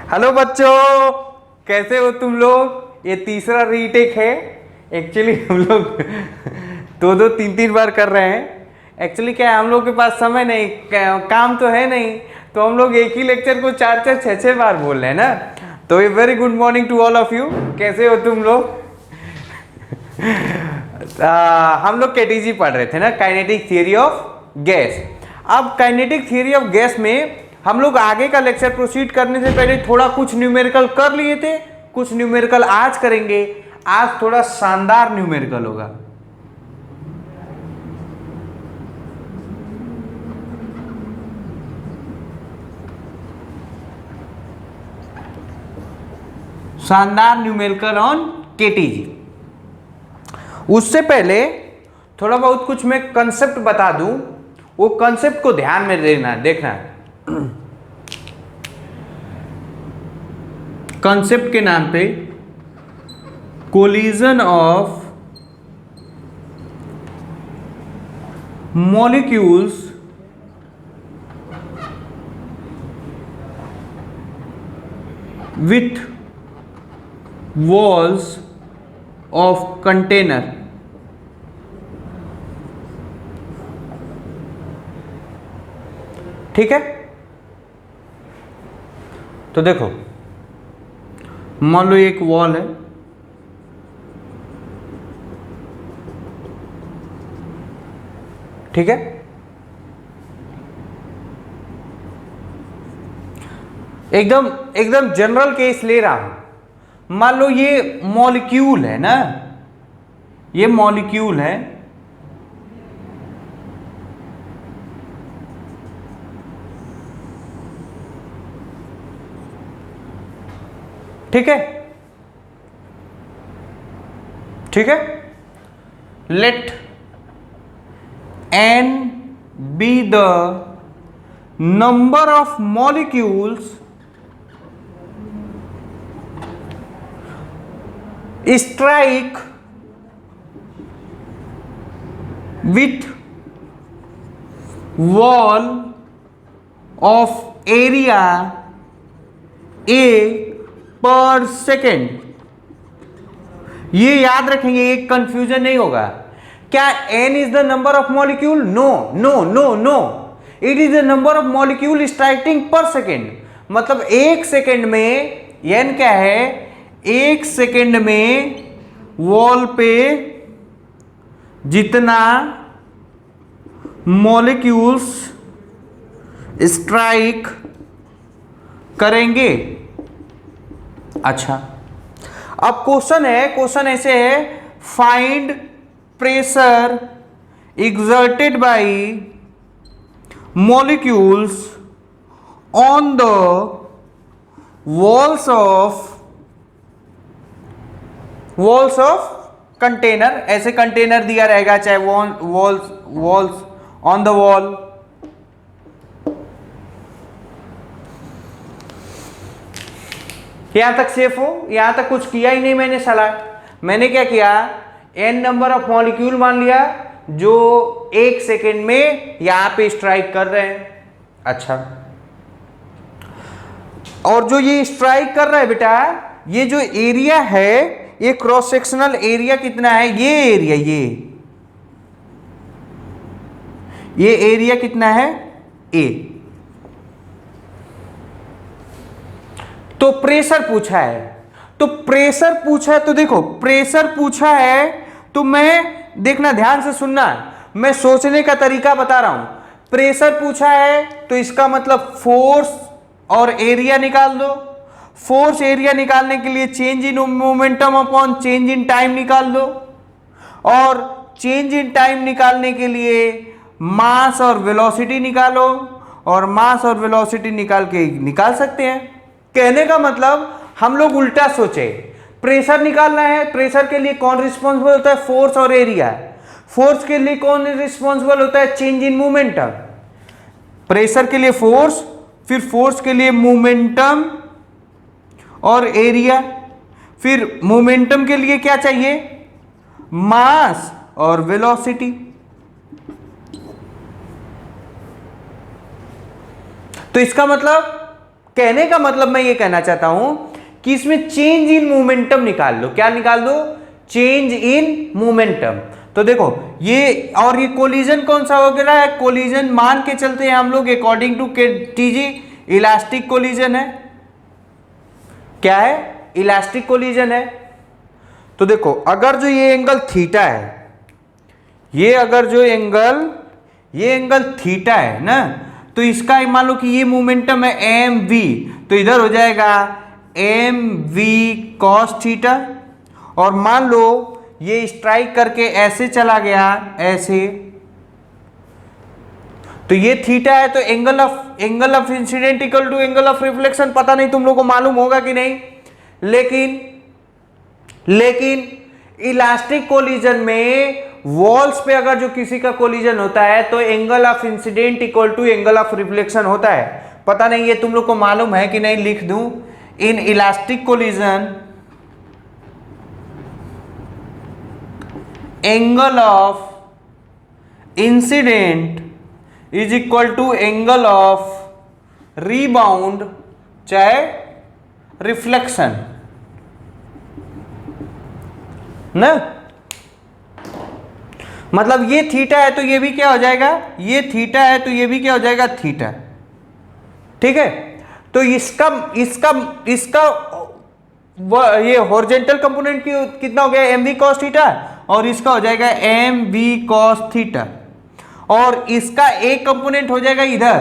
Hello बच्चों, कैसे हो तुम लोग। ये तीसरा रीटेक है। एक्चुअली हम लोग दो दो तीन तीन बार कर रहे हैं। एक्चुअली क्या है, हम लोग के पास समय नहीं, काम तो है नहीं, तो हम लोग एक ही लेक्चर को चार चार छः छः बार बोल रहे हैं ना। तो ये very good morning to all of you. कैसे हो तुम लोग। हम लोग केटीजी पढ़ रहे थे ना, काइनेटिक थियरी ऑफ गैस। अब काइनेटिक थियरी ऑफ गैस में हम लोग आगे का लेक्चर प्रोसीड करने से पहले थोड़ा कुछ न्यूमेरिकल कर लिए थे, कुछ न्यूमेरिकल आज करेंगे। आज थोड़ा शानदार न्यूमेरिकल होगा। शानदार न्यूमेरिकल ऑन केटीजी। उससे पहले थोड़ा बहुत कुछ मैं कंसेप्ट बता दूं, वो कंसेप्ट को ध्यान में देखना। कंसेप्ट के नाम पे collision of molecules with walls of container. ठीक है, तो देखो, मान लो एक वॉल है, ठीक है। एकदम एकदम जनरल केस ले रहा हूं। मान लो ये मॉलिक्यूल है ना, ये मॉलिक्यूल है, ठीक है, ठीक है। Let n be the number of molecules strike with wall of area A पर सेकेंड। ये याद रखेंगे, एक कंफ्यूजन नहीं होगा। क्या n is the number of molecule? No no no no, it is the number of molecule striking per second. मतलब एक सेकेंड में n क्या है, एक सेकेंड में वॉल पे जितना मॉलिक्यूल्स स्ट्राइक करेंगे। अच्छा, अब क्वेश्चन है, क्वेश्चन ऐसे है, find pressure exerted by molecules on the walls of container। ऐसे कंटेनर दिया रहेगा, चाहे walls on the wall। यहां तक सेफ हो, यहां तक कुछ किया ही नहीं मैंने साला। मैंने क्या किया, n नंबर ऑफ मॉलिक्यूल मान लिया जो एक सेकेंड में यहां पे स्ट्राइक कर रहे हैं। अच्छा, और जो ये स्ट्राइक कर रहा है बेटा, ये जो एरिया है, ये क्रॉस सेक्शनल एरिया कितना है, ये एरिया, ये एरिया कितना है, A। तो प्रेशर पूछा है, तो प्रेशर पूछा है, तो देखो प्रेशर पूछा है, तो मैं देखना, ध्यान से सुनना, मैं सोचने का तरीका बता रहा हूं। प्रेशर पूछा है तो इसका मतलब फोर्स और एरिया निकाल दो। फोर्स एरिया निकालने के लिए change in momentum upon change in time निकाल दो, और चेंज इन टाइम निकालने के लिए मास और वेलोसिटी निकालो, और मास और वेलोसिटी निकाल सकते हैं। कहने का मतलब हम लोग उल्टा सोचे, प्रेशर निकालना है, प्रेशर के लिए कौन रिस्पॉन्सिबल होता है, फोर्स और एरिया। फोर्स के लिए कौन रिस्पॉन्सिबल होता है, चेंज इन मोमेंटम। प्रेशर के लिए फोर्स, फिर फोर्स के लिए मोमेंटम और एरिया, फिर मोमेंटम के लिए क्या चाहिए, मास और वेलोसिटी। तो इसका मतलब कहने का मतलब मैं ये कहना चाहता हूं कि इसमें चेंज इन मोमेंटम निकाल लो। क्या निकाल दो? Change in momentum. तो देखो ये, और ये कोलिजन कौन सा हो गया है? कोलिजन मान के चलते हैं हम लोग according to TG elastic collision है। क्या है? इलास्टिक कोलिजन है। तो देखो अगर जो ये एंगल थीटा है, ये अगर जो एंगल, ये एंगल थीटा है ना, तो इसका मान लो कि ये मोमेंटम है एम वी, तो इधर हो जाएगा एम वी कॉस थीटा। और मान लो ये स्ट्राइक करके ऐसे चला गया, ऐसे, तो ये थीटा है, तो angle of incidence equal to angle of reflection. पता नहीं तुम लोग को मालूम होगा कि नहीं, लेकिन इलास्टिक कोलिजन में वॉल्स पे अगर जो किसी का कोलिजन होता है तो angle of incidence equal to angle of reflection होता है। पता नहीं ये तुम लोग को मालूम है कि नहीं, लिख दूं, in elastic collision angle of incidence is equal to angle of rebound चाहे रिफ्लेक्शन ना। मतलब ये थीटा है तो ये भी क्या हो जाएगा? ये थीटा है तो ये भी क्या हो जाएगा? थीटा। ठीक है, तो इसका इसका इसका ये हॉरिजॉन्टल कंपोनेंट कितना हो गया? एम वी कॉस थीटा, और इसका हो जाएगा एम वी कॉस थीटा, और इसका एक कंपोनेंट हो जाएगा इधर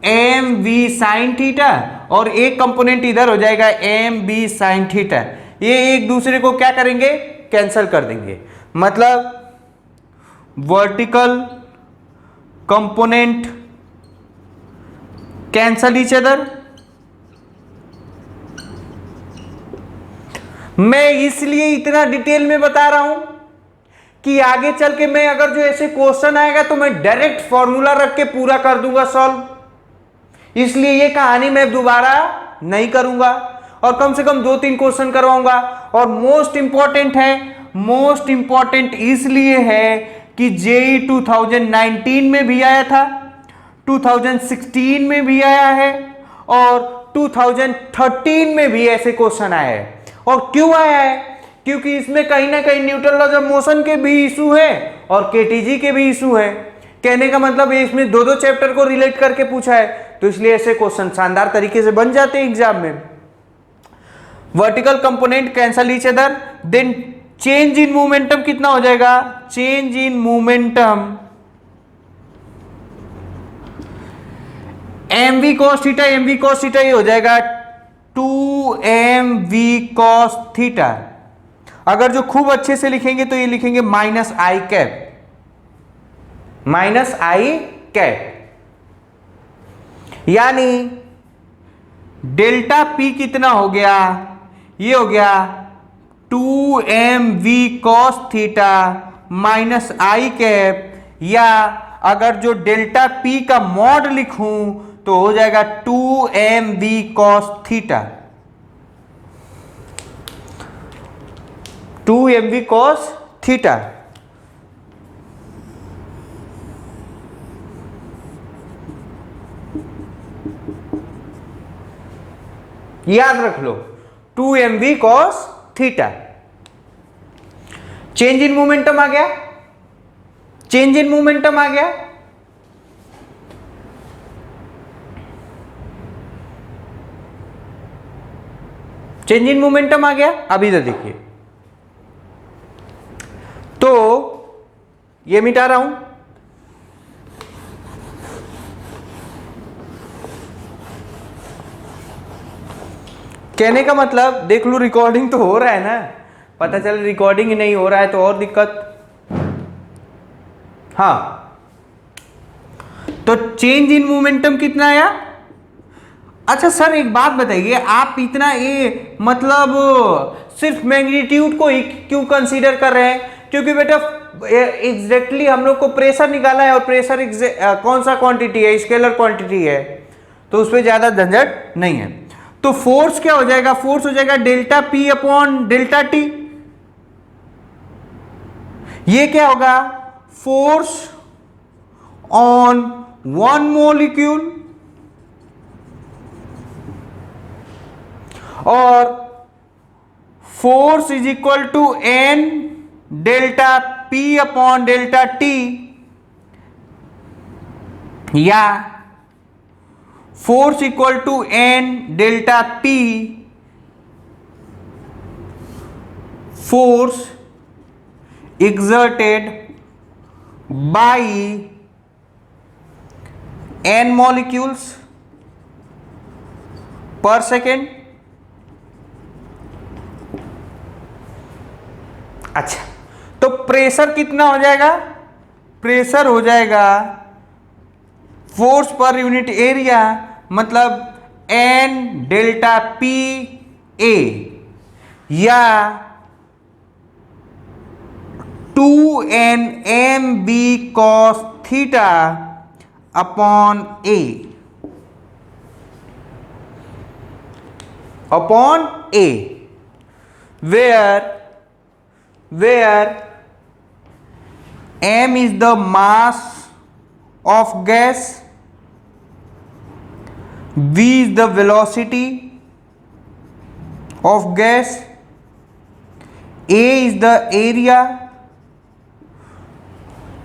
एम वी साइन थीटा, और एक कंपोनेंट इधर हो जाएगा एम बी साइन थीटा। ये एक दूसरे को क्या करेंगे? कैंसल कर देंगे। मतलब vertical component cancel each other. मैं इसलिए इतना डिटेल में बता रहा हूं कि आगे चल के मैं अगर जो ऐसे क्वेश्चन आएगा तो मैं डायरेक्ट फॉर्मूला रख के पूरा कर दूंगा सॉल्व। इसलिए ये कहानी मैं दोबारा नहीं करूंगा, और कम से कम 2-3 क्वेश्चन करवाऊंगा। और मोस्ट इंपॉर्टेंट है, मोस्ट इंपॉर्टेंट इसलिए है कि जेई 2019 में भी आया था, 2016 में भी आया है, और 2013 में भी ऐसे क्वेश्चन आए हैं। और क्यों आया है? क्योंकि इसमें कहीं ना कहीं न्यूटन लॉज ऑफ मोशन के भी इशू है और केटीजी के भी इशू है। कहने का मतलब है इसमें दो चैप्टर को रिलेट करके पूछा है, तो इसलिए ऐसे क्वेश्चन शानदार तरीके से बन जाते हैं एग्जाम में। Vertical component cancel each other, then change in momentum कितना हो जाएगा? Change in momentum M V cos theta, M V cos theta ये हो जाएगा 2mv cos थीटा। अगर जो खूब अच्छे से लिखेंगे तो ये लिखेंगे माइनस आई कैप, माइनस आई कैप, यानी डेल्टा पी कितना हो गया? ये हो गया 2mv cos थीटा माइनस आई कैप, या अगर जो डेल्टा पी का मॉड लिखूं तो हो जाएगा 2mv cos theta, 2mv cos theta. याद रख लो 2mv cos theta. Change in momentum आ गया, चेंज इन मोमेंटम आ गया। चेंज इन मोमेंटम आ गया। अभी तो देखिए, तो ये मिटा रहा हूं, कहने का मतलब देख लो रिकॉर्डिंग तो हो रहा है ना, पता चल रिकॉर्डिंग ही नहीं हो रहा है तो और दिक्कत। हाँ, तो चेंज इन मोमेंटम कितना आया? अच्छा सर एक बात बताइए, आप इतना ये मतलब सिर्फ मैग्नीट्यूड को ही क्यों कंसीडर कर रहे हैं? क्योंकि बेटा एग्जैक्टली हम लोग को प्रेशर निकाला है, और प्रेशर कौन सा क्वांटिटी है? स्केलर क्वांटिटी है, तो उस पर ज्यादा झंझट नहीं है। तो फोर्स क्या हो जाएगा? फोर्स हो जाएगा delta P upon delta T. ये क्या होगा? फोर्स ऑन वन मॉलिक्यूल और force is equal to N delta P upon delta T, या force equal to N delta P force exerted by n molecules per second। अच्छा, तो pressure कितना हो जाएगा? प्रेशर हो जाएगा फोर्स पर यूनिट एरिया, मतलब n डेल्टा पी ए, या 2n mb cos theta upon A, where m is the mass of gas, v is the velocity of gas, a is the area,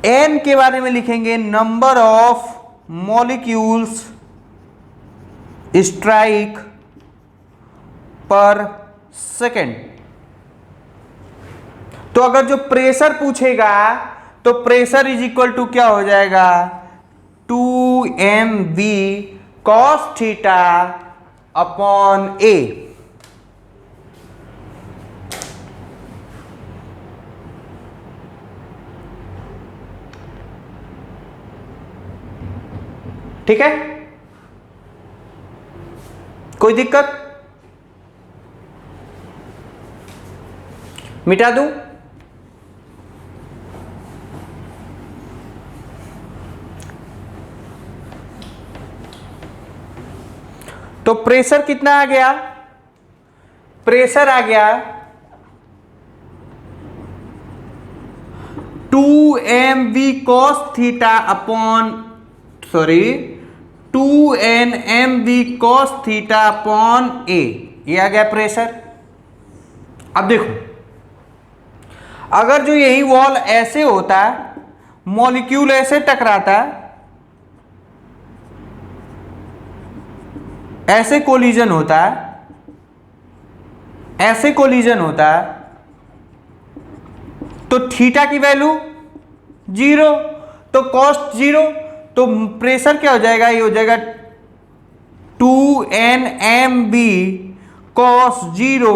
n के बारे में लिखेंगे number of molecules strike पर second. तो अगर जो pressure पूछेगा तो प्रेशर इज इक्वल टू क्या हो जाएगा? 2mv cos थीटा अपॉन ए। ठीक है, कोई दिक्कत? मिटा दूं? तो प्रेशर कितना आ गया? प्रेशर आ गया 2mv cos theta upon 2nmv cos theta upon A, ये आ गया प्रेशर। अब देखो, अगर जो यही वॉल ऐसे होता, मॉलिक्यूल ऐसे टकराता, ऐसे कोलिजन होता, तो थीटा की वैल्यू 0, तो कॉस्ट 0, तो प्रेशर क्या हो जाएगा? ये हो जाएगा 2nmv cos 0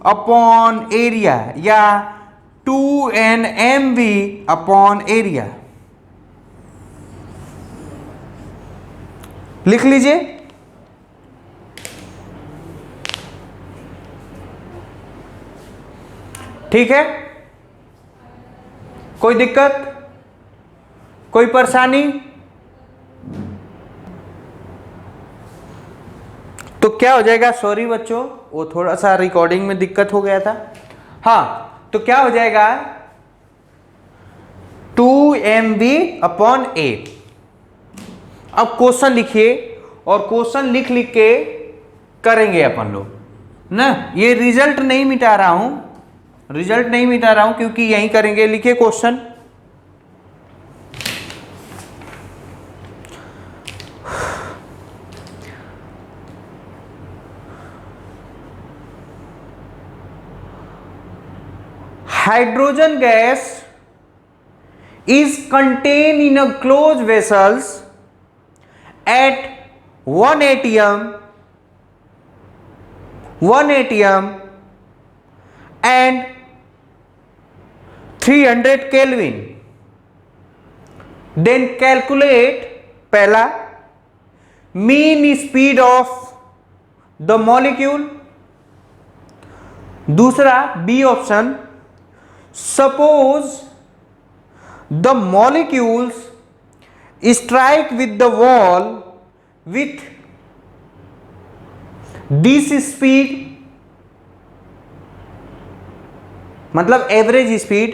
अपॉन एरिया, या 2nmv अपॉन एरिया। लिख लीजिए। ठीक है, कोई दिक्कत, कोई परेशानी? तो क्या हो जाएगा? सॉरी बच्चों, वो थोड़ा सा रिकॉर्डिंग में दिक्कत हो गया था। हाँ, तो क्या हो जाएगा? 2mv अपॉन ए। अब क्वेश्चन लिखिए, और क्वेश्चन लिख लिख के करेंगे अपन लोग ना। ये रिजल्ट नहीं मिटा रहा हूं, क्योंकि यही करेंगे। लिखिए question. hydrogen gas is contained in a closed vessels at 1 atm and 300 Kelvin. Then calculate पहला mean speed of the molecule, दूसरा B option, suppose the molecules strike with the wall with this speed, मतलब average speed,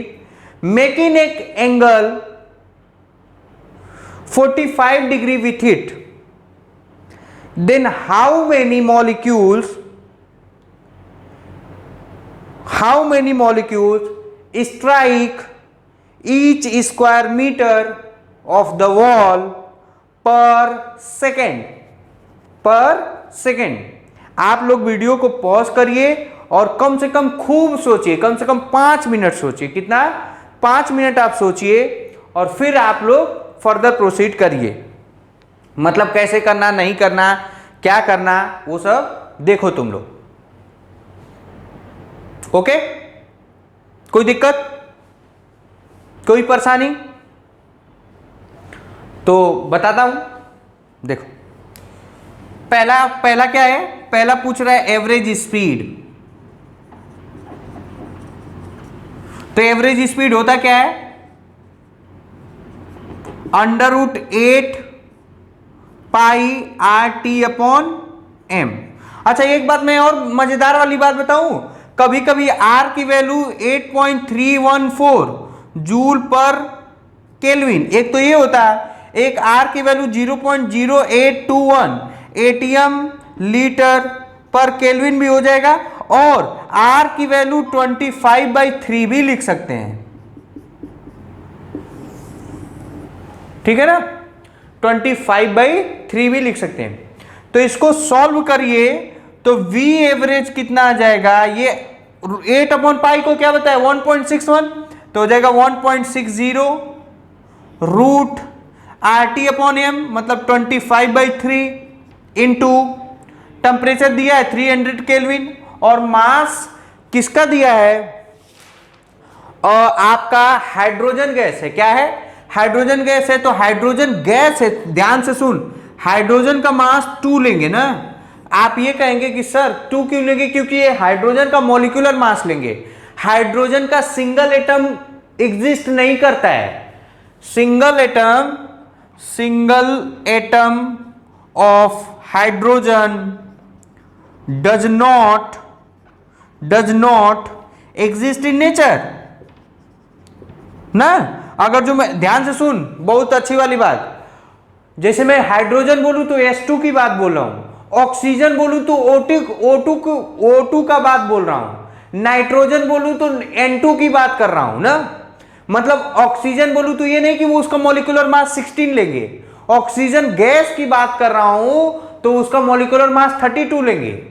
making an angle 45 degree with it, then how many molecules how many molecules strike each square metre of the wall per second. आप लोग video को pause करिए और कम से कम खूब सोचिए, कम से कम 5 मिनट सोचिए। कितना? 5 मिनट आप सोचिए और फिर आप लोग फर्दर प्रोसीड करिए। मतलब कैसे करना, नहीं करना, क्या करना, वो सब देखो तुम लोग। ओके? कोई दिक्कत, कोई परेशानी? तो बताता हूं, देखो। पहला क्या है? पहला पूछ रहा है एवरेज स्पीड। तो एवरेज स्पीड होता क्या है? √8 पाई RT/m। अच्छा, एक बात मैं और मजेदार वाली बात बताऊं, कभी कभी R की वैल्यू 8.314 जूल पर केल्विन, एक तो ये होता है, एक R की वैल्यू 0.0821 ATM लीटर पर केल्विन भी हो जाएगा, और R की वैल्यू 25/3 भी लिख सकते हैं। ठीक है ना? 25/3 भी लिख सकते हैं। तो इसको सॉल्व करिए तो V एवरेज कितना आ जाएगा? ये 8/पाई को क्या बताया? 1.61, तो हो जाएगा 1.60 रूट RT/m, मतलब 25/3 इंटू टेम्परेचर दिया है 300 केल्विन, और मास किसका दिया है? आपका हाइड्रोजन गैस है। क्या है? हाइड्रोजन गैस है। तो हाइड्रोजन गैस है, ध्यान से सुन, हाइड्रोजन का मास 2 लेंगे ना। आप ये कहेंगे कि सर 2 क्यों लेंगे? क्योंकि ये हाइड्रोजन का मॉलिक्यूलर मास लेंगे। हाइड्रोजन का सिंगल एटम एग्जिस्ट नहीं करता है। Single atom of hydrogen does not exist in nature ना। अगर जो मैं, ध्यान से सुन, बहुत अच्छी वाली बात, जैसे मैं हाइड्रोजन बोलूं तो H2 की बात बोल रहा हूं, ऑक्सीजन बोलूं तो O2 का बात बोल रहा हूं, नाइट्रोजन बोलूं तो N2 की बात कर रहा हूं ना। मतलब ऑक्सीजन बोलूं तो ये नहीं कि वो उसका मॉलिक्यूलर मास 16 लेंगे। ऑक्सीजन गैस की बात कर रहा हूं तो उसका मॉलिक्यूलर मास 32 लेंगे।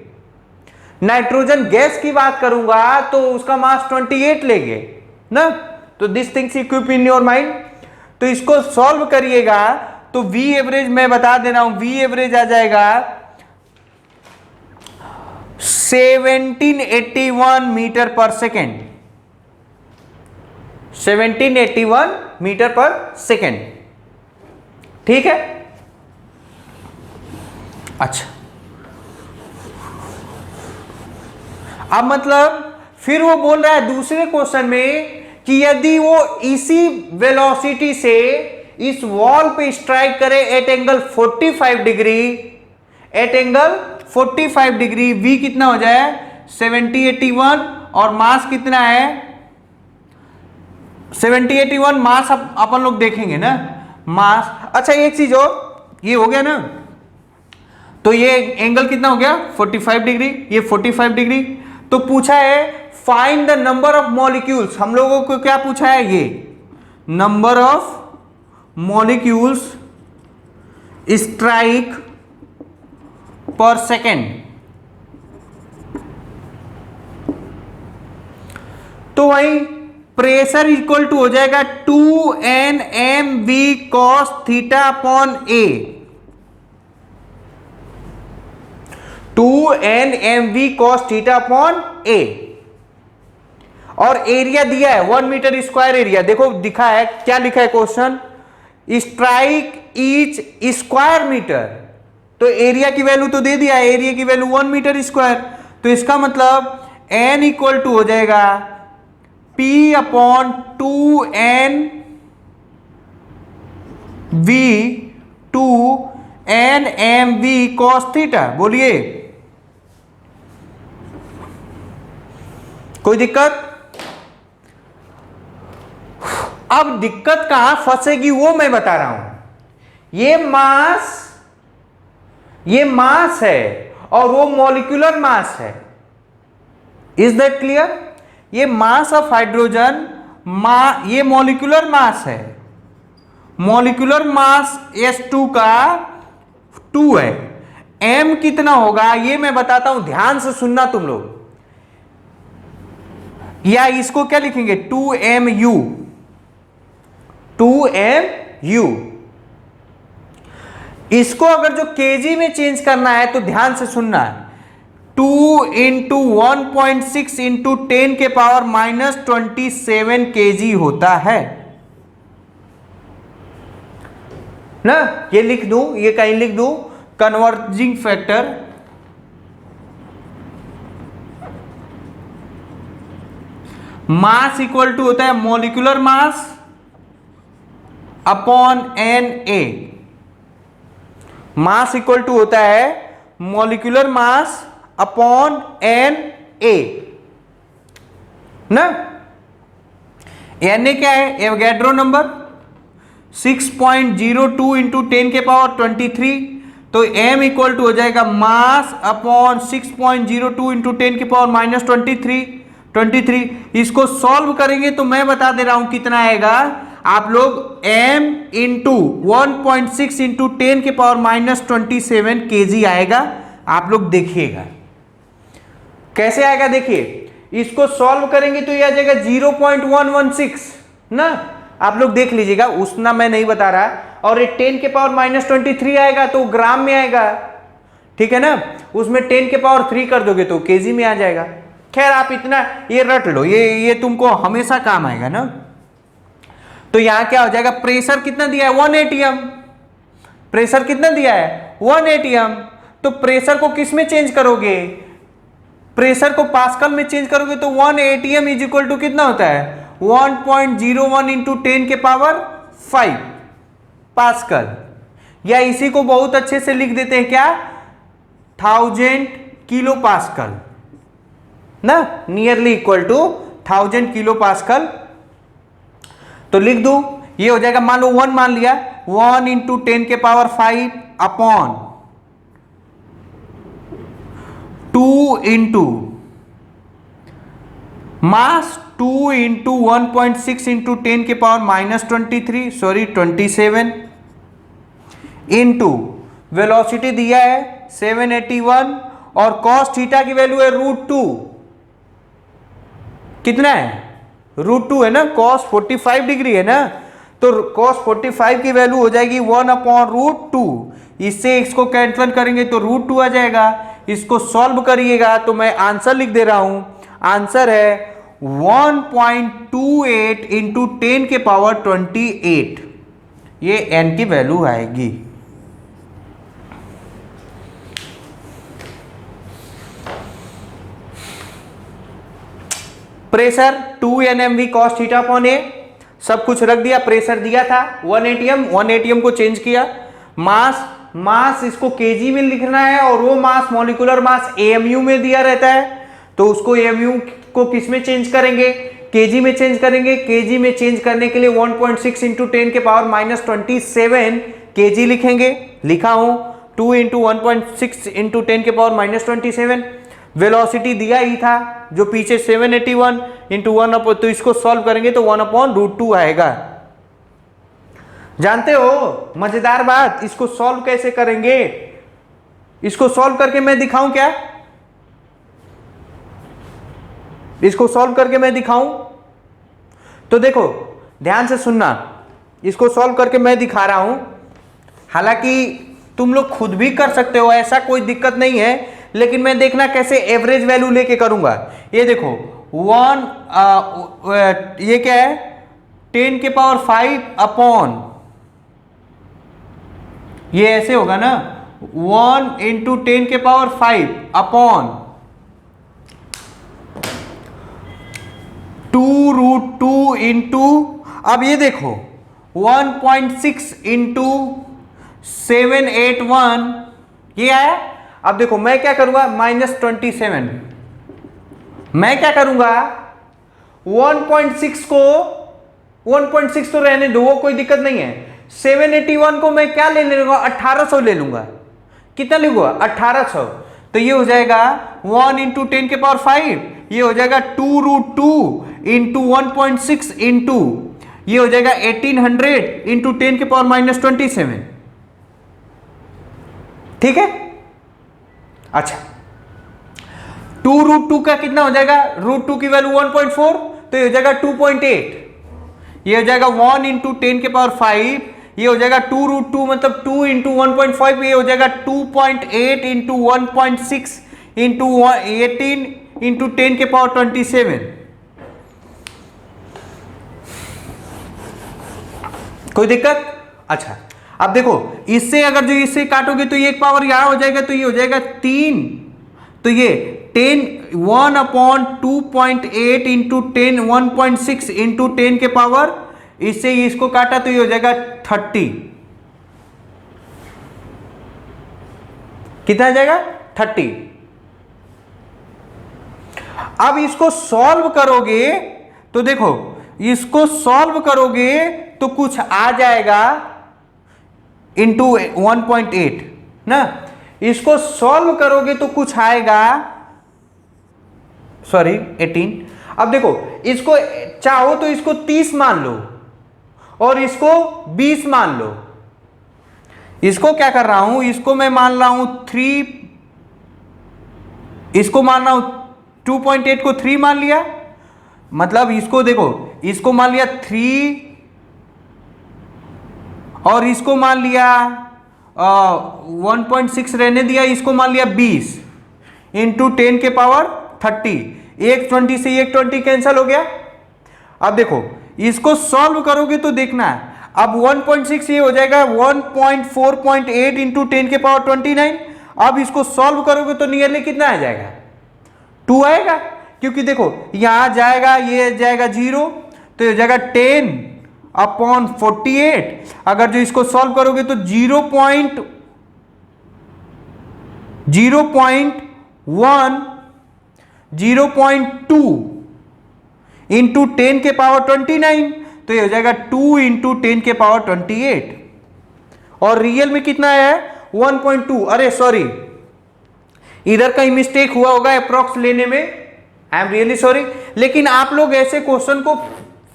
नाइट्रोजन गैस की बात करूंगा तो उसका मास 28 लेंगे ना। तो this things equip in your mind. तो इसको सॉल्व करिएगा तो V एवरेज मैं बता दे रहा हूं, V एवरेज आ जाएगा 1781 मीटर पर सेकेंड। 1781 मीटर पर सेकेंड। ठीक है? अच्छा, अब मतलब फिर वो बोल रहा है दूसरे क्वेश्चन में कि यदि वो इसी वेलोसिटी से इस वॉल पे स्ट्राइक करे at angle 45 degree, at angle 45 degree, V कितना हो जाए? 7081, और मास कितना है? 7081 मास अपन लोग देखेंगे ना, मास। अच्छा, एक चीज और, ये हो गया ना, तो ये एंगल कितना हो गया? 45 डिग्री, ये 45 डिग्री। तो पूछा है find the number of molecules. हम लोगों को क्या पूछा है? ये नंबर ऑफ मॉलिक्यूल्स स्ट्राइक पर सेकेंड। तो वही प्रेशर इक्वल टू हो जाएगा 2NmV cos θ/a। 2NmV cos θ/a, और एरिया दिया है 1 मीटर स्क्वायर एरिया। देखो दिखा है, क्या लिखा है question? Strike each square metre. तो एरिया की वैल्यू तो दे दिया है, एरिया की वैल्यू 1 मीटर स्क्वायर। तो इसका मतलब N इक्वल टू हो जाएगा P/2NV 2NmV cos θ। बोलिए, कोई दिक्कत? अब दिक्कत कहां फंसेगी वो मैं बता रहा हूं। ये मास है और वो मॉलिक्यूलर मास है। Is that clear? ये मास ऑफ हाइड्रोजन ये मॉलिक्यूलर मास है, मॉलिक्यूलर मास S2 का 2 है। m कितना होगा ये मैं बताता हूं, ध्यान से सुनना तुम लोग, या इसको क्या लिखेंगे 2mu, 2mu। इसको अगर जो केजी में चेंज करना है तो ध्यान से सुनना है, 2 इंटू 1.6 इंटू 10 के पावर -27 केजी होता है ना। ये लिख दूं, ये कहीं लिख दूं, converging factor mass equal to होता है molecular mass upon Na। Mass equal to होता है मॉलिक्यूलर मास अपॉन Na ना। Na क्या है, एवोगैड्रो नंबर 6.02 इंटू 10 के पावर 23, तो m इक्वल टू हो जाएगा मास अपॉन 6.02 इंटू 10 के पावर -23। इसको सॉल्व करेंगे तो मैं बता दे रहा हूं कितना आएगा, आप लोग m इंटू 1.6 इंटू 10 के पावर -27 केजी आएगा। आप लोग देखिएगा कैसे आएगा, देखिए इसको सॉल्व करेंगे तो ये आ जाएगा 0.116 ना। आप लोग देख लीजिएगा, उतना मैं नहीं बता रहा। और ये 10 के पावर -23 आएगा तो ग्राम में आएगा, ठीक है ना। उसमें 10 के पावर 3 कर दोगे तो केजी में आ जाएगा। खैर आप इतना ये रट लो, ये तुमको हमेशा काम आएगा ना। तो यहां क्या हो जाएगा, प्रेशर कितना दिया है 1 atm, प्रेशर कितना दिया है 1 atm। तो प्रेशर को किस में चेंज करोगे, प्रेशर को पास्कल में चेंज करोगे तो 1 atm इज इक्वल टू कितना होता है 1.01 इंटू 10 के पावर 5 पास्कल। या इसी को बहुत अच्छे से लिख देते हैं क्या, 1000 किलो पास्कल ना, nearly equal to 1000 kilo pascal. तो लिख दू, ये हो जाएगा, मान लो 1 मान लिया, 1 इंटू 10 के power 5 upon 2 into mass 2 into 1.6 into 10 के पावर -27 इंटू वेलोसिटी दिया है 781 और कॉस थीटा की वैल्यू है √2। कितना है √2 है ना, कॉस 45 डिग्री है ना, तो कॉस 45 की वैल्यू हो जाएगी 1/√2। इससे इसको कैंसिल करेंगे तो √2 आ जाएगा। इसको सॉल्व करिएगा तो मैं आंसर लिख दे रहा हूं, आंसर है 1.28 इंटू 10 के पावर 28, ये n की वैल्यू आएगी। Pressure 2 nmv cos theta upon a, सब कुछ रख दिया, प्रेशर दिया था 1 atm को चेंज किया, मास इसको केजी में लिखना है और वो मास मॉलिक्यूलर मास amu में दिया रहता है, तो उसको amu को किस में चेंज करेंगे, केजी में चेंज करेंगे। केजी में चेंज करने के लिए 1.6 इंटू 10 के पावर -27 केजी लिखेंगे, लिखा हूं 2 इंटू 1.6 इंटू 10 के पावर -27। वेलोसिटी दिया ही था जो पीछे 781 इंटू 1, तो इसको सॉल्व करेंगे तो 1/√2 आएगा। जानते हो मजेदार बात, इसको सॉल्व कैसे करेंगे, इसको सॉल्व करके मैं दिखाऊं क्या, इसको सॉल्व करके मैं दिखाऊं। तो देखो ध्यान से सुनना, इसको सॉल्व करके मैं दिखा रहा हूं, हालांकि तुम लोग खुद भी कर सकते हो, ऐसा कोई दिक्कत नहीं है, लेकिन मैं देखना कैसे एवरेज वैल्यू लेके करूंगा। ये देखो 1 ये क्या है 10 के पावर 5 अपॉन, ये ऐसे होगा ना 1 इंटू 10 के पावर 5 अपॉन 2√2 इंटू, अब ये देखो 1.6 इंटू 781 ये आया। अब देखो मैं क्या करूंगा -27, मैं क्या करूंगा 1.6 को 1.6 तो रहने दो, वो कोई दिक्कत नहीं है। 781 को मैं क्या ले लूंगा 1800 ले लूंगा, कितना लूंगा 1800, तो ये हो जाएगा 1 इंटू 10 के पावर 5, ये हो जाएगा 2√2 इंटू 1.6 इंटू ये हो जाएगा 1800 इंटू 10⁻⁻27। ठीक है। अच्छा, 2√2 का कितना हो जाएगा, √2 की वैल्यू 1.4, तो ये हो जाएगा 2.8। ये हो जाएगा 1 इंटू 10⁵, ये हो जाएगा 2√2 मतलब 2 इंटू 1.5, ये हो जाएगा 2.8 इंटू 1.6 इंटू 18 इंटू 10⁻27। कोई दिक्कत? अच्छा, अब देखो इससे अगर जो इससे काटोगे तो ये एक पावर यहां हो जाएगा, तो ये हो जाएगा 3, तो ये 1/2.8 इंटू 1.6 इंटू 10 के पावर, इससे इसको काटा तो ये हो जाएगा 30। कितना आ जाएगा? 30। अब इसको सॉल्व करोगे तो देखो, इसको सॉल्व करोगे तो कुछ आ जाएगा इंटू 1.8 ना, इसको सॉल्व करोगे तो कुछ आएगा, सॉरी 18। अब देखो इसको चाहो तो इसको 30 मान लो और इसको 20 मान लो। इसको क्या कर रहा हूं, इसको मैं मान रहा हूं 3, इसको मान रहा हूं 2.8 को 3 मान लिया, मतलब इसको देखो, इसको मान लिया 3 और इसको मान लिया 1.6 रहने दिया, इसको मान लिया 20 इंटू 10⁻30। एक 20 से एक 20 कैंसिल हो गया। अब देखो इसको सॉल्व करोगे तो देखना, अब 1.6 ये हो जाएगा 1.4.8 इंटू 10⁻29। अब इसको सॉल्व करोगे तो नियरली कितना आ जाएगा, 2 आएगा, क्योंकि देखो यहां जाएगा, ये जाएगा 0, तो ये जाएगा 10/48। अगर जो इसको सॉल्व करोगे तो 0.1 0.2 इंटू 10⁻29, तो ये हो जाएगा 2 इंटू 10⁻28। और रियल में कितना है 1.2। अरे सॉरी, इधर कहीं मिस्टेक हुआ होगा अप्रॉक्स लेने में, आई एम रियली सॉरी। लेकिन आप लोग ऐसे क्वेश्चन को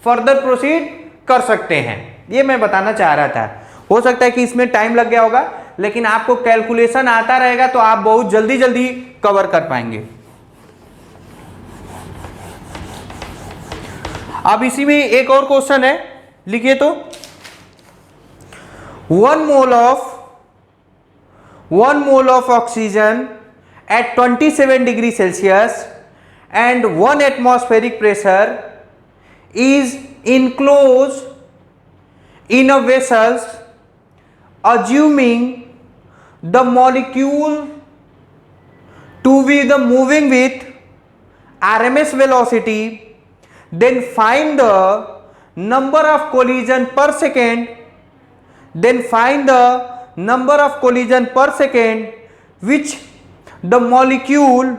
फर्दर प्रोसीड कर सकते हैं, ये मैं बताना चाह रहा था। हो सकता है कि इसमें टाइम लग गया होगा, लेकिन आपको कैलकुलेशन आता रहेगा तो आप बहुत जल्दी जल्दी कवर कर पाएंगे। अब इसी में एक और क्वेश्चन है, लिखिए तो 1 mole of oxygen at 27 degree Celsius and 1 atmospheric pressure is enclosed in a vessel, assuming the molecule to be the moving with RMS velocity, then find the number of collision per second, which the molecule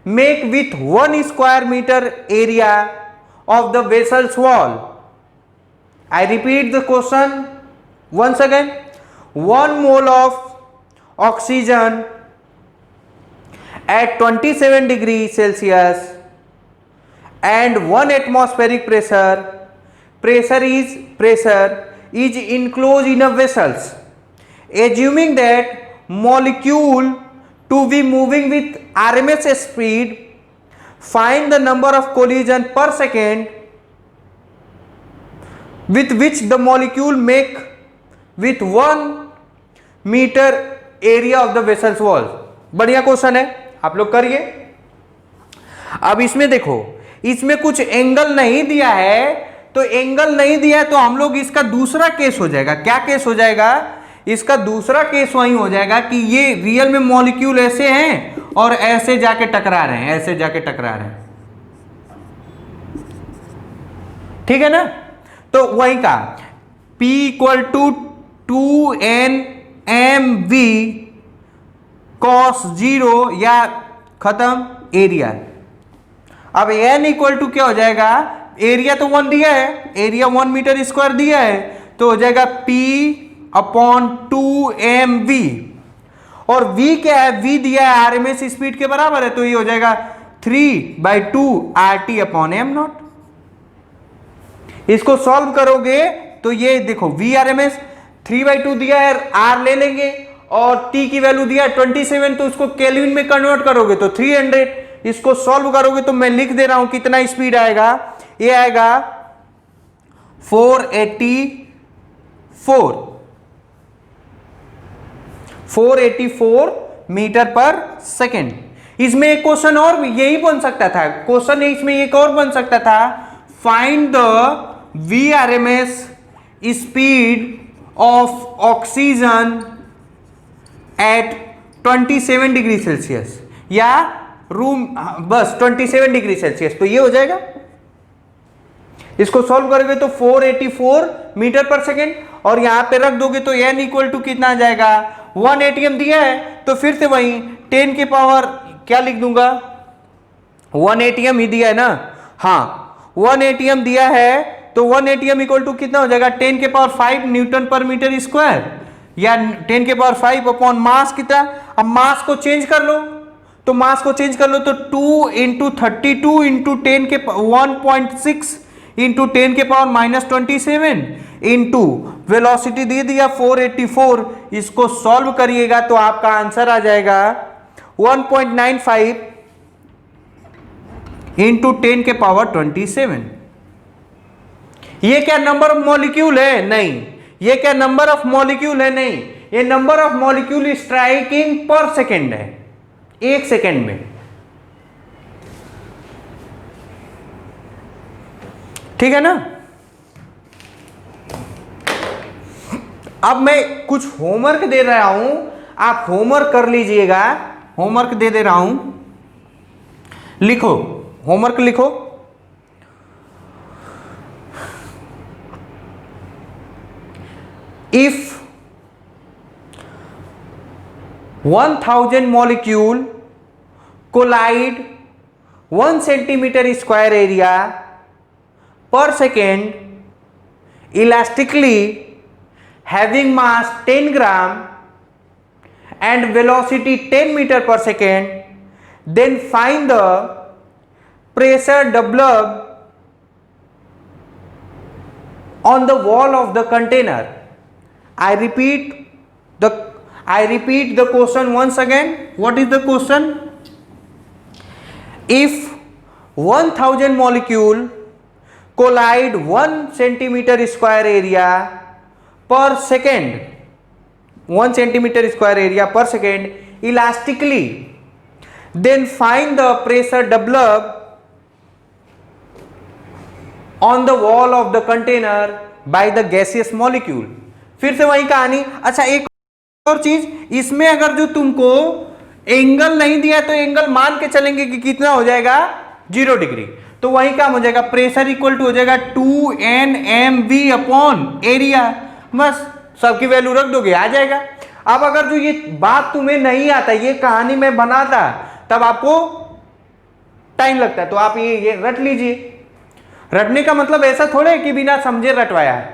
make with 1 square meter area of the vessel's wall. I repeat the question once again. 1 mole of oxygen at 27 degrees Celsius and 1 atmospheric pressure is enclosed in a vessel, assuming that molecule to be moving with RMS speed, find the number of collision per second with which the molecule make with 1 meter area of the vessel's wall. बढ़िया question है, आप लोग करिए। अब इसमें देखो, इसमें कुछ एंगल नहीं दिया है, तो एंगल नहीं दिया है तो हम लोग इसका दूसरा केस हो जाएगा। क्या केस हो जाएगा? इसका दूसरा केस वही हो जाएगा कि ये रियल में मॉलिक्यूल ऐसे हैं और ऐसे जाके टकरा रहे हैं, ऐसे जाके टकरा रहे हैं, ठीक है ना। तो वही का P = 2NmV cos 0 या खत्म एरिया। अब n = क्या हो जाएगा, एरिया तो 1 दिया है, एरिया 1 मीटर स्क्वायर दिया है, तो हो जाएगा P/2mv। और v क्या है, v दिया है RMS स्पीड के बराबर है, तो ये हो जाएगा 3/2 RT/m0। इसको सॉल्व करोगे तो ये देखो VRMS 3/2 दिया है, R ले लेंगे और T की वैल्यू दिया है 27, तो उसको केल्विन में कन्वर्ट करोगे तो 300। इसको सॉल्व करोगे तो मैं लिख दे रहा हूं कितना स्पीड आएगा, ये आएगा 484 मीटर पर सेकेंड। इसमें एक क्वेश्चन और यही बन सकता था, क्वेश्चन इसमें एक और बन सकता था, find the VRMS speed of oxygen at 27 degree Celsius, या रूम बस 27 डिग्री सेल्सियस, तो ये हो जाएगा। इसको सॉल्व करोगे तो 484 मीटर पर सेकेंड, और यहां पे रख दोगे तो n इक्वल टू कितना आ जाएगा, 1 ATM दिया है तो फिर से वही 10 के पावर क्या लिख दूंगा, 1 ATM ही दिया है ना, हाँ 1 ATM दिया है तो 1 ATM इक्वल टू कितना हो जाएगा, 10 के power 5 Newton per meter square, या 10 के पावर 5 अपॉन मास कितना। अब मास को चेंज कर लो, तो मास को चेंज कर लो तो 2 इंटू 32 इंटू 10 के 1.6 इंटू 10 के पावर -27 इंटू वेलोसिटी दे दिया 484। इसको सॉल्व करिएगा तो आपका आंसर आ जाएगा 1.95 इंटू 10 के पावर 27। ये क्या नंबर ऑफ मॉलिक्यूल है, नहीं। ये क्या नंबर ऑफ मॉलिक्यूल है, नहीं। ये number of molecule striking per second है, एक सेकेंड में, ठीक है ना। अब मैं कुछ होमवर्क दे रहा हूं, आप होमवर्क कर लीजिएगा। होमवर्क दे रहा हूं, लिखो, होमवर्क लिखो। If 1000 molecule collide 1 centimeter square area per second elastically having mass 10 gram and velocity 10 meter per second, then find the pressure developed on the wall of the container. I repeat the question once again. What is the question? If 1000 molecule collide 1 centimeter square area per second, 1 centimeter square area per second elastically, then find the pressure developed on the wall of the container by the gaseous molecule. फिर से वही कहानी। अच्छा एक और चीज, इसमें अगर जो तुमको एंगल नहीं दिया तो एंगल मान के चलेंगे कि कितना हो जाएगा, 0 डिग्री, तो वही काम हो जाएगा, प्रेशर इक्वल टू हो जाएगा 2NmV अपॉन एरिया, बस सबकी वैल्यू रख दोगे आ जाएगा। अब अगर जो ये बात तुम्हें नहीं आता, ये कहानी में बनाता, तब आपको टाइम लगता है, तो आप ये रट लीजिए। रटने का मतलब ऐसा थोड़ा है कि बिना समझे रटवाया है,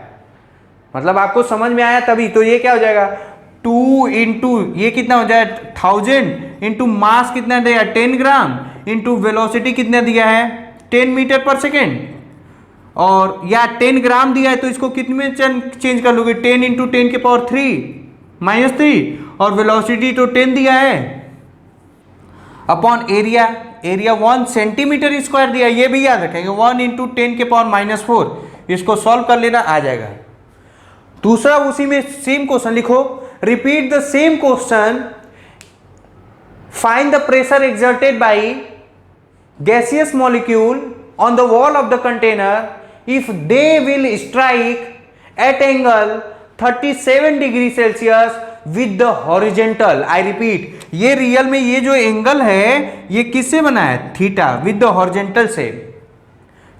मतलब आपको समझ में आया तभी। तो ये क्या हो जाएगा, 2 इंटू ये कितना हो जाए 1000 इंटू मास कितना दिया 10 ग्राम इंटू वेलोसिटी कितना दिया है 10 मीटर पर सेकेंड, और या 10 ग्राम दिया है तो इसको कितने में चेंज कर लोगे, 10 इंटू 10 के पावर 3 और वेलोसिटी तो 10 दिया है upon area, area 1 centimetre square दिया, ये भी याद रखेंगे, 1 इंटू 10 के पावर -4। इसको सॉल्व कर लेना आ जाएगा। दूसरा उसी में सेम क्वेश्चन लिखो, repeat the same question, find the pressure exerted by gaseous molecule on the wall of the container if they will strike at angle 37 degree Celsius with the horizontal। I repeat, ये real में ये जो angle है ये किससे बना है, theta, with the horizontal से,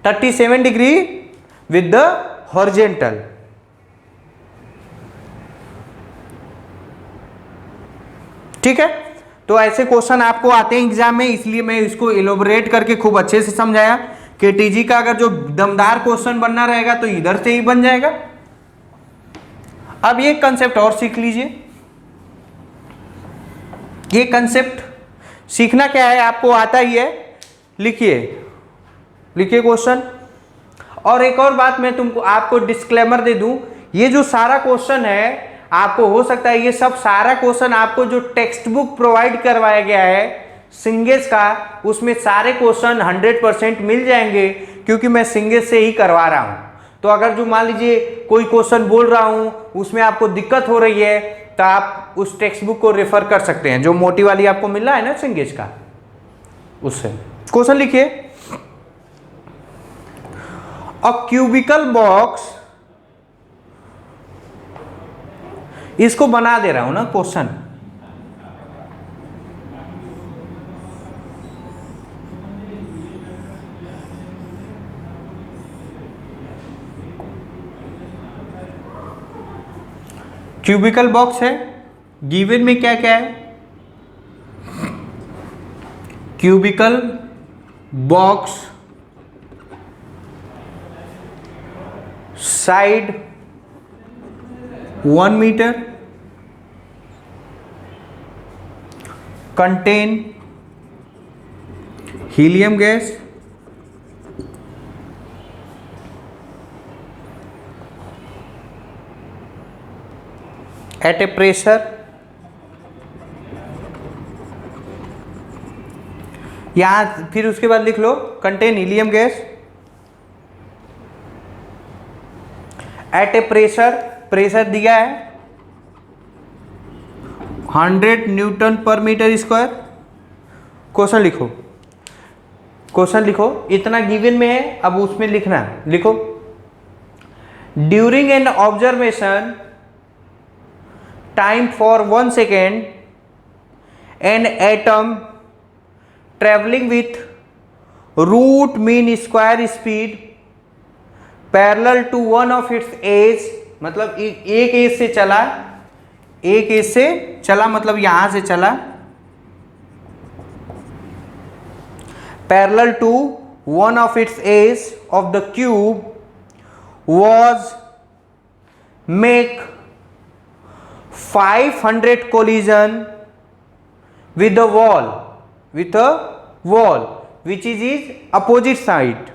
37 डिग्री विद द हॉरिजेंटल। ठीक है, तो ऐसे क्वेश्चन आपको आते हैं एग्जाम में, इसलिए मैं इसको एलोबरेट करके खूब अच्छे से समझाया कि टीजी का अगर जो दमदार क्वेश्चन बनना रहेगा तो इधर से ही बन जाएगा। अब ये कंसेप्ट और सीख लीजिए। ये कंसेप्ट सीखना क्या है, आपको आता ही है, लिखिए, लिखिए क्वेश्चन। और एक और बात मैं तुमको आपको डिस्क्लेमर दे दूं, ये जो सारा क्वेश्चन है आपको हो सकता है ये सब सारा क्वेश्चन आपको जो टेक्स्ट बुक प्रोवाइड करवाया गया है सिंगेस का, उसमें सारे क्वेश्चन 100% मिल जाएंगे, क्योंकि मैं सिंगेस से ही करवा रहा हूं। तो अगर जो मान लीजिए कोई क्वेश्चन बोल रहा हूं उसमें आपको दिक्कत हो रही है तो आप उस टेक्स्ट बुक को रेफर कर सकते हैं, जो मोटी वाली आपको मिल रहा है ना सिंगेस का, उससे। क्वेश्चन लिखिए, अ क्यूबिकल बॉक्स, इसको बना दे रहा हूं ना क्वेश्चन। क्यूबिकल बॉक्स है, गिवन में क्या क्या है, cubical box side 1 meter, contain helium gas, at a pressure, यहां फिर उसके बाद लिख लो contain helium gas at a pressure, pressure दिया है 100 newton per meter square. Question लिखो, क्वेश्चन लिखो, इतना गिवन में है, अब उसमें लिखना है, लिखो, during an observation time for 1 second an atom travelling with root mean square speed parallel to one of its edge, मतलब एक एज से चला, एक एज से चला मतलब यहां से चला, parallel to one of its edge of the cube was make 500 collision with the wall, with a wall which is its opposite side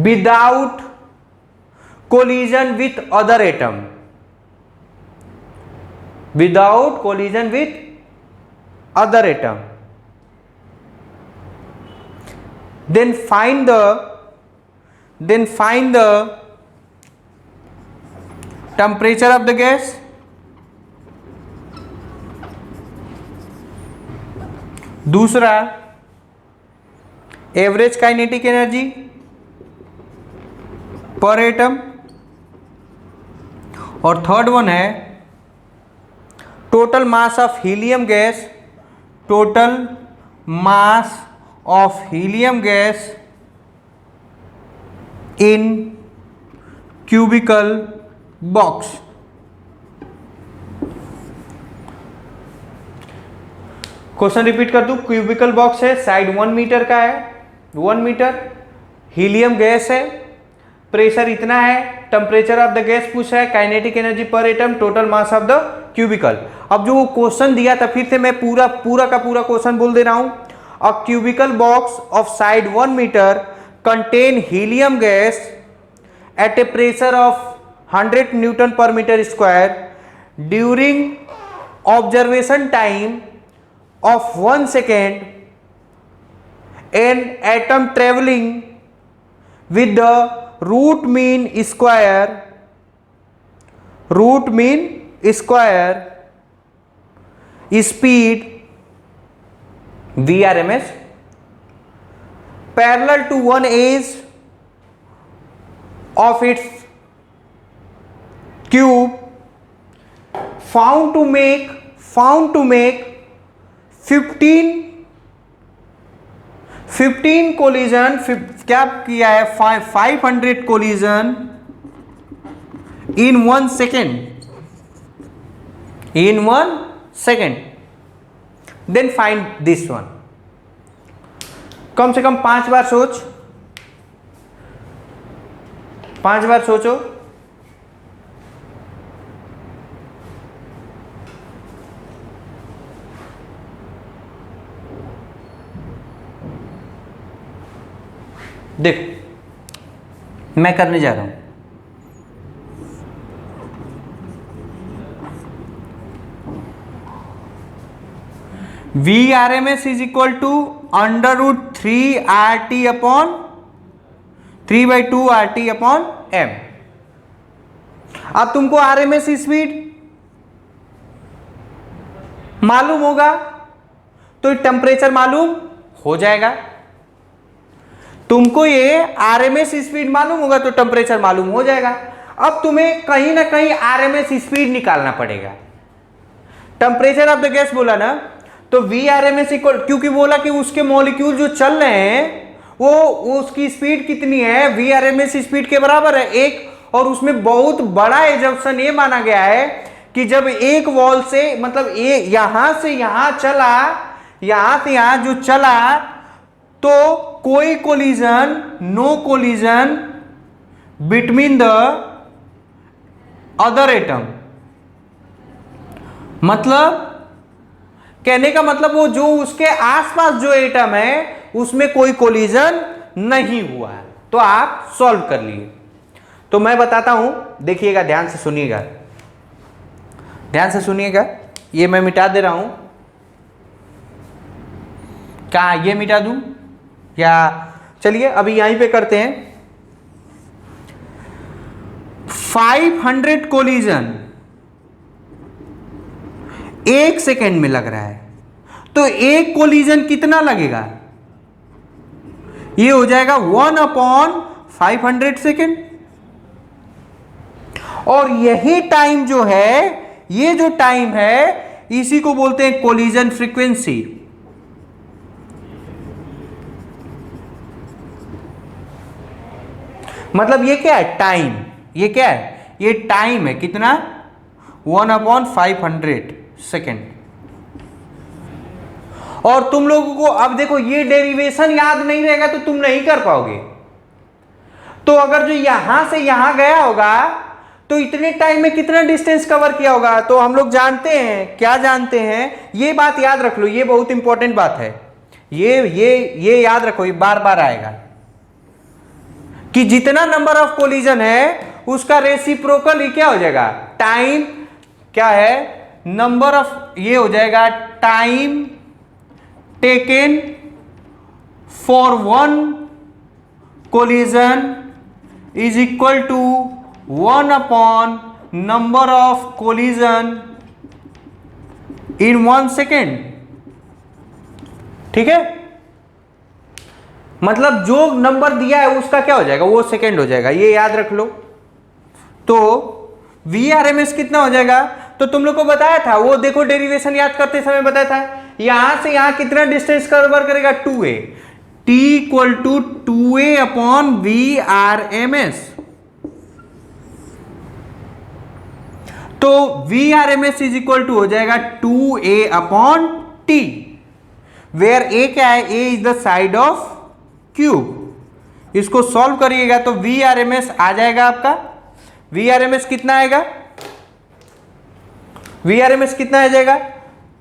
without collision with other atom, without collision with other atom. Then find the temperature of the gas, दूसरा average kinetic energy per atom, और third one है total mass of helium gas, total mass of helium gas in cubical box. Question repeat कर दूं, cubical box है, side 1 metre का है, 1 metre, helium gas है, pressure इतना है, टेम्परेचर ऑफ द गैस पूछा है, kinetic energy per atom, total mass of the cubical. अब जो क्वेश्चन दिया था फिर से मैं पूरा का पूरा क्वेश्चन बोल दे रहा हूं। A cubical box of side 1 meter contain helium gas at a pressure of 100 Newton per meter square during observation time of 1 second, an atom traveling with the root mean square speed VRMS parallel to one edge of its cube found to make 15 collision, क्या किया है 500 collision in 1 second, in 1 second. Then find this one. कम से कम 5 बार सोच, 5 बार सोचो। देखो मैं करने जा रहा हूं, V R M S is equal to √3 upon 3/2 RT upon M। अब तुमको RMS स्पीड मालूम होगा तो टेम्परेचर मालूम हो जाएगा, तुमको ये RMS स्पीड मालूम होगा तो टेम्परेचर मालूम हो जाएगा। अब तुम्हें कहीं ना कहीं RMS स्पीड निकालना पड़ेगा। टेम्परेचर ऑफ द गैस बोला ना, तो VRMS इक्वल, क्योंकि बोला कि उसके मॉलिक्यूल जो चल रहे हैं वो उसकी स्पीड कितनी है, VRMS स्पीड के बराबर है 1। और उसमें बहुत बड़ा एजम्पशन ये माना गया है कि जब एक वॉल से मतलब यहां से यहां चला, यहां से यहां जो चला, तो कोई collision, no collision between the other atom. मतलब कहने का मतलब वो जो उसके आसपास जो एटम है उसमें कोई कोलिजन नहीं हुआ है। तो आप सॉल्व कर लिए। तो मैं बताता हूं, देखिएगा, ध्यान से सुनिएगा, ध्यान से सुनिएगा। ये मैं मिटा दे रहा हूं, क्या ये मिटा दूं या चलिए अभी यहीं पे करते हैं। 500 कोलिजन 1 सेकेंड में लग रहा है, तो एक कोलिजन कितना लगेगा? ये हो जाएगा 1/500 सेकेंड। और यही टाइम जो है, ये जो टाइम है, इसी को बोलते हैं कोलिजन फ्रीक्वेंसी। मतलब ये क्या है? टाइम। ये क्या है? ये टाइम है। कितना? 1/500 सेकेंड। और तुम लोगों को अब देखो, ये डेरिवेशन याद नहीं रहेगा तो तुम नहीं कर पाओगे। तो अगर जो यहां से यहां गया होगा तो इतने टाइम में कितना डिस्टेंस कवर किया होगा? तो हम लोग जानते हैं, क्या जानते हैं, ये बात याद रख लो, ये बहुत इंपॉर्टेंट बात है। ये याद रखो, ये बार बार आएगा कि जितना नंबर ऑफ कोलिजन है उसका रेसिप्रोकल ही क्या हो जाएगा? टाइम क्या है? नंबर ऑफ, ये हो जाएगा time taken for one collision is equal to 1 number of collision in 1 second. ठीक है? मतलब जो नंबर दिया है उसका क्या हो जाएगा? वो सेकेंड हो जाएगा। ये याद रख लो। तो VRMS कितना हो जाएगा? तो तुम लोग को बताया था, वो देखो डेरिवेशन याद करते समय बताया था, यहां से यहां कितना डिस्टेंस कवर करेगा? 2a। T = 2a/VRMS। तो VRMS इज इक्वल टू हो जाएगा 2a/T, वेयर a क्या है? a is the side of cube. इसको सॉल्व करिएगा तो VRMS आ जाएगा आपका। VRMS कितना आएगा? VRMS कितना आ जाएगा?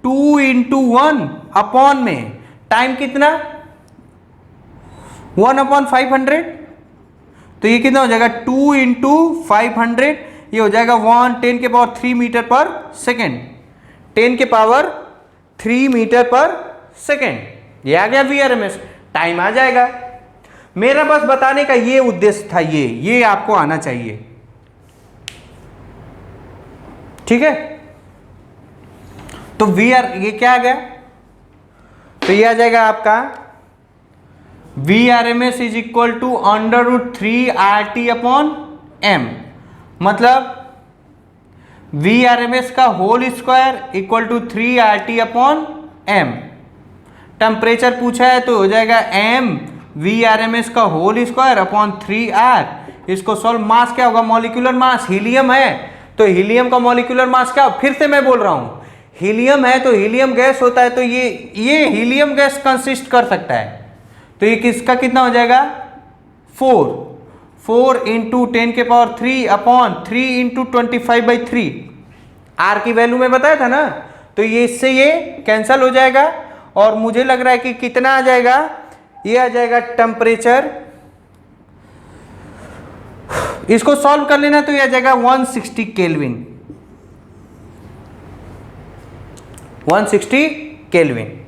2 × 1 अपॉन में टाइम कितना? 1/500। तो ये कितना हो जाएगा? 2 × 500। ये हो जाएगा 10³ मीटर पर सेकेंड। 10³ मीटर पर सेकेंड। ये आ गया VRMS, टाइम आ जाएगा। मेरा बस बताने का ये उद्देश्य था, ये आपको आना चाहिए। ठीक है? तो ये क्या आ गया? तो ये आ जाएगा आपका VRMS is equal to √3 RT upon M। मतलब VRMS का whole square equal to 3 RT upon M। Temperature पूछा है तो हो जाएगा M VRMS का होल स्क्वायर अपॉन 3R। इसको सॉल्व, मास क्या होगा? मॉलिक्यूलर मास, हीलियम है तो हीलियम का मॉलिक्यूलर मास क्या? फिर से मैं बोल रहा हूं, हीलियम है तो हीलियम गैस होता है, तो ये हीलियम गैस कंसिस्ट कर सकता है। तो ये किसका कितना हो जाएगा? 4 × 10³ अपॉन 3 × 25/3। R की वैल्यू में बताया था ना, तो ये इससे ये कैंसल हो जाएगा। और मुझे लग रहा है कि कितना आ जाएगा? ये आ जाएगा टेम्परेचर इसको सॉल्व कर लेना तो यह आ जाएगा 160 केल्विन, 160 केल्विन।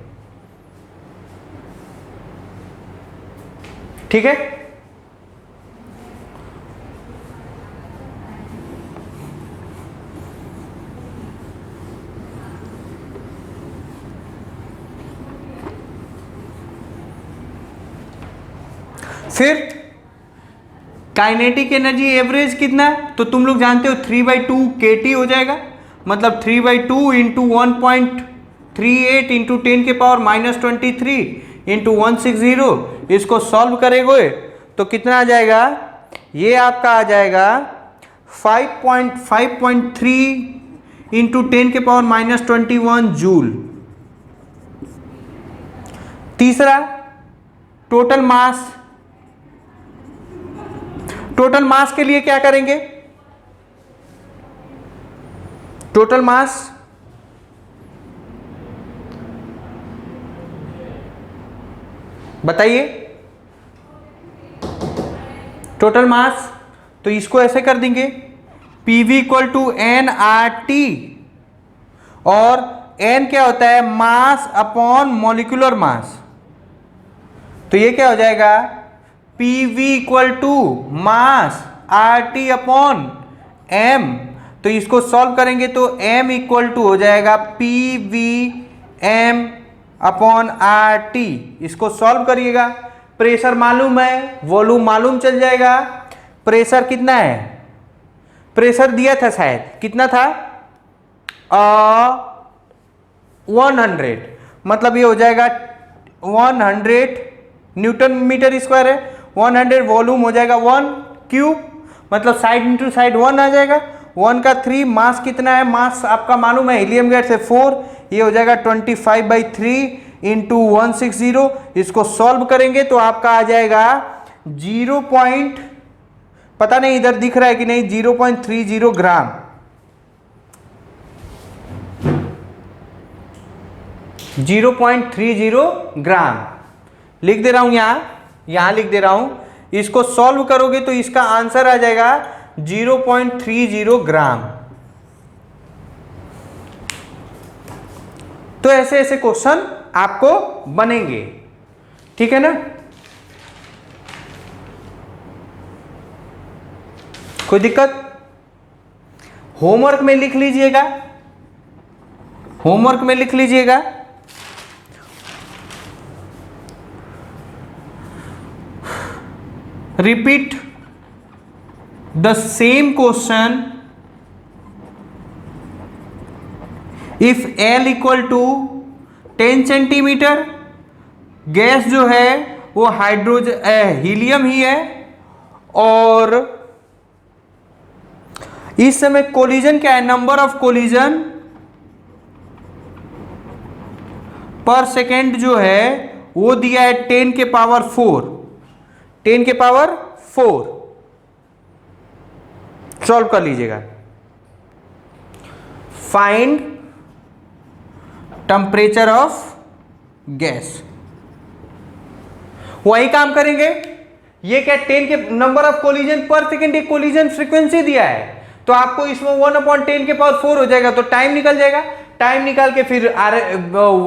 ठीक है, फिर काइनेटिक एनर्जी एवरेज कितना है, तो तुम लोग जानते हो 3/2 kT हो जाएगा, मतलब 3/2 इंटू 1.38 इंटू 10⁻⁻23 इंटू 160, इसको सॉल्व करेंगे तो कितना आ जाएगा, ये आपका आ जाएगा 5.3 इंटू 10⁻⁻21 जूल। तीसरा टोटल मास, टोटल मास के लिए क्या करेंगे, टोटल मास बताइए, टोटल मास, तो इसको ऐसे कर देंगे PV इक्वल टू nRT, और n क्या होता है, मास अपॉन मॉलिक्यूलर मास, तो ये क्या हो जाएगा PV equal to mass RT upon m, तो इसको सॉल्व करेंगे तो m इक्वल टू हो जाएगा PVm अपॉन RT। इसको सॉल्व करिएगा, प्रेशर मालूम है, वॉल्यूम मालूम चल जाएगा। प्रेशर कितना है, प्रेशर दिया था शायद, कितना था 100, मतलब ये हो जाएगा 100 न्यूटन मीटर स्क्वायर है, 100 वॉल्यूम हो जाएगा 1 क्यूब, मतलब साइड इंटू साइड 1 आ जाएगा, 1 का 3, मास कितना है, मास आपका मालूम है हीलियम गैस से 4, ये हो जाएगा 25/3 इंटू 160, इसको सॉल्व करेंगे तो आपका आ जाएगा 0. पता नहीं इधर दिख रहा है कि नहीं, 0.30 ग्राम, 0.30 ग्राम लिख दे रहा हूं, यहां लिख दे रहा हूं। इसको सॉल्व करोगे तो इसका आंसर आ जाएगा 0.30 ग्राम। तो ऐसे ऐसे क्वेश्चन आपको बनेंगे, ठीक है ना। कोई दिक्कत, होमवर्क में लिख लीजिएगा, होमवर्क में लिख लीजिएगा, repeat the same question if L equal to 10 centimetre, gas जो है वो हाइड्रोजन हीलियम ही है, और इस समय कोलिजन क्या है, नंबर ऑफ कोलिजन पर सेकेंड जो है वो दिया है 10⁻⁴, 10⁻⁴। सॉल्व कर लीजिएगा। फाइंड टेम्परेचर ऑफ गैस, वही काम करेंगे। ये क्या 10 के नंबर ऑफ कोलिजन पर सेकेंड, एक कोलिजन फ्रीक्वेंसी दिया है, तो आपको इसमें 1/10⁴ हो जाएगा, तो टाइम निकल जाएगा, टाइम निकाल के फिर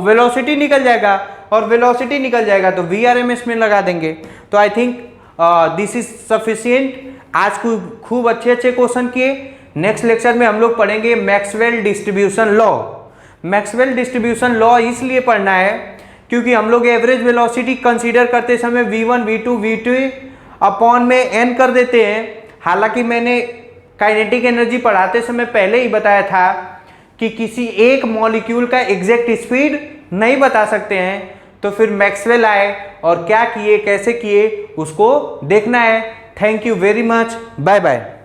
वेलोसिटी निकल जाएगा, और वेलोसिटी निकल जाएगा तो VRMS में लगा देंगे। तो I think this is sufficient. आज खूब अच्छे अच्छे क्वेश्चन किए। नेक्स्ट लेक्चर में हम लोग पढ़ेंगे Maxwell distribution law. Maxwell distribution law इसलिए पढ़ना है क्योंकि हम लोग एवरेज वेलोसिटी कंसीडर करते समय V1 V2 V2 अपॉन में n कर देते हैं। हालांकि मैंने काइनेटिक एनर्जी पढ़ाते समय पहले ही बताया था कि किसी एक मॉलिक्यूल का एग्जैक्ट स्पीड नहीं बता सकते हैं, तो फिर मैक्सवेल आए और क्या किए, कैसे किए, उसको देखना है। Thank you very much, bye bye.